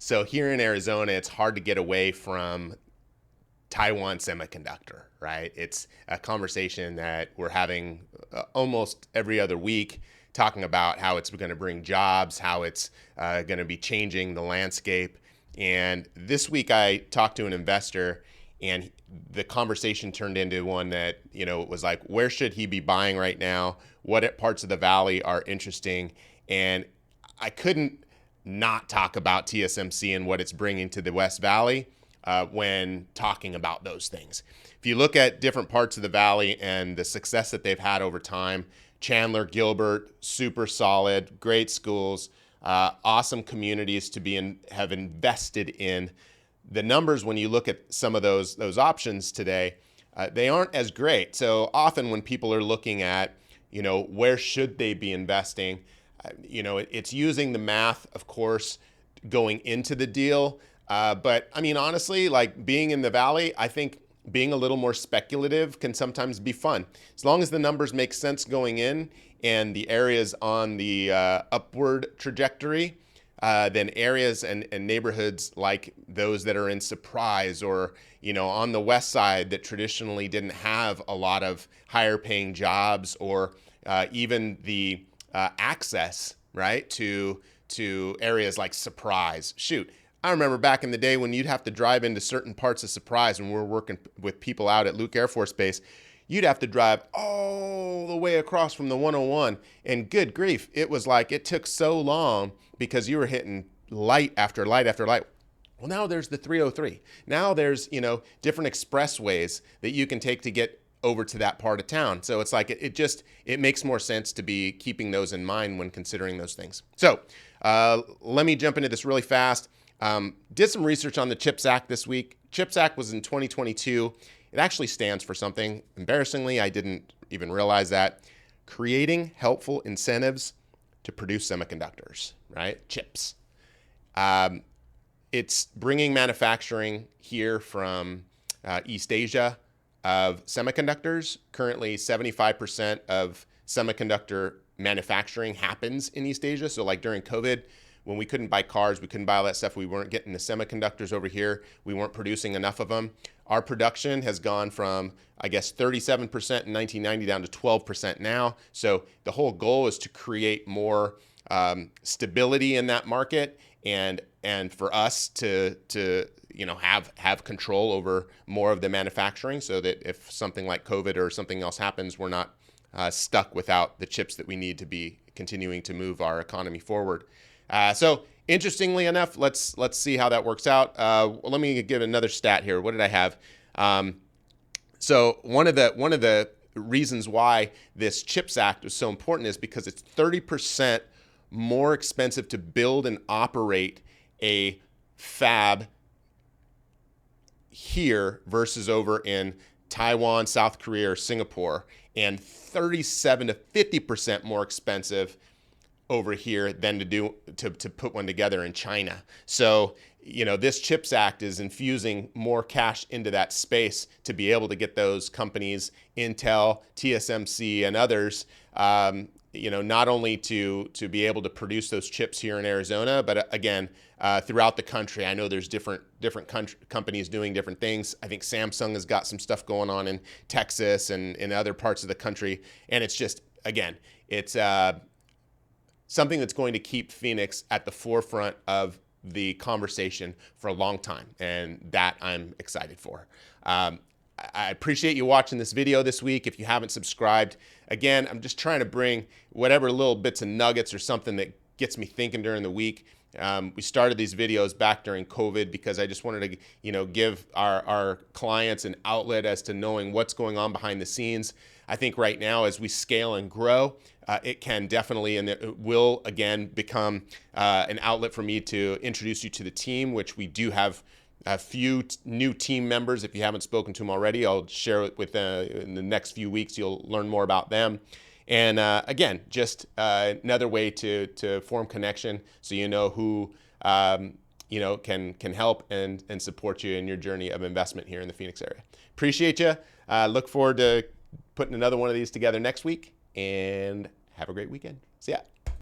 So here in Arizona, it's hard to get away from Taiwan Semiconductor, right? It's a conversation that we're having almost every other week, talking about how it's going to bring jobs, how it's going to be changing the landscape. And this week I talked to an investor, and the conversation turned into one that, was like, where should he be buying right now? What parts of the valley are interesting? And I couldn't not talk about TSMC and what it's bringing to the West Valley when talking about those things. If you look at different parts of the valley and the success that they've had over time, Chandler, Gilbert, super solid, great schools, awesome communities to have invested in. The numbers, when you look at some of those options today, they aren't as great. So often when people are looking at, where should they be investing, it's using the math, of course, going into the deal. But I mean, honestly, like being in the valley, I think being a little more speculative can sometimes be fun. As long as the numbers make sense going in and the areas on the upward trajectory, then areas and neighborhoods like those that are in Surprise or, on the west side that traditionally didn't have a lot of higher paying jobs or even the access, right, to areas like Surprise. Shoot, I remember back in the day when you'd have to drive into certain parts of Surprise when we were working with people out at Luke Air Force Base. You'd have to drive all the way across from the 101. And good grief, it was like it took so long because you were hitting light after light after light. Well, now there's the 303. Now there's, different expressways that you can take to get over to that part of town. So it's like it makes more sense to be keeping those in mind when considering those things. So let me jump into this really fast. Did some research on the CHIPS Act this week. CHIPS Act was in 2022. It actually stands for something. Embarrassingly, I didn't even realize that. Creating helpful incentives to produce semiconductors, right? Chips. It's bringing manufacturing here from East Asia of semiconductors. Currently, 75% of semiconductor manufacturing happens in East Asia. So like during COVID, when we couldn't buy cars, we couldn't buy all that stuff, we weren't getting the semiconductors over here, we weren't producing enough of them. Our production has gone from, I guess, 37% in 1990 down to 12% now. So the whole goal is to create more stability in that market and for us to have control over more of the manufacturing so that if something like COVID or something else happens, we're not stuck without the chips that we need to be continuing to move our economy forward. So interestingly enough, let's see how that works out. Let me give another stat here. What did I have? So one of the reasons why this CHIPS Act was so important is because it's 30% more expensive to build and operate a fab here versus over in Taiwan, South Korea, or Singapore, and 37 to 50% more expensive over here than to put one together in China. So, this CHIPS Act is infusing more cash into that space to be able to get those companies, Intel, TSMC, and others, not only to be able to produce those chips here in Arizona, but again, throughout the country. I know there's different companies doing different things. I think Samsung has got some stuff going on in Texas and in other parts of the country. And it's just, again, it's something that's going to keep Phoenix at the forefront of the conversation for a long time, and that I'm excited for. I appreciate you watching this video this week. If you haven't subscribed, again, I'm just trying to bring whatever little bits and nuggets or something that gets me thinking during the week. We started these videos back during COVID because I just wanted to, give our clients an outlet as to knowing what's going on behind the scenes. I think right now, as we scale and grow, it can definitely, and it will again become an outlet for me to introduce you to the team, which we do have a few new team members. If you haven't spoken to them already, I'll share it with in the next few weeks. You'll learn more about them. And again, just another way to form connection so you know who can help and support you in your journey of investment here in the Phoenix area. Appreciate you. Look forward to putting another one of these together next week, and have a great weekend. See ya.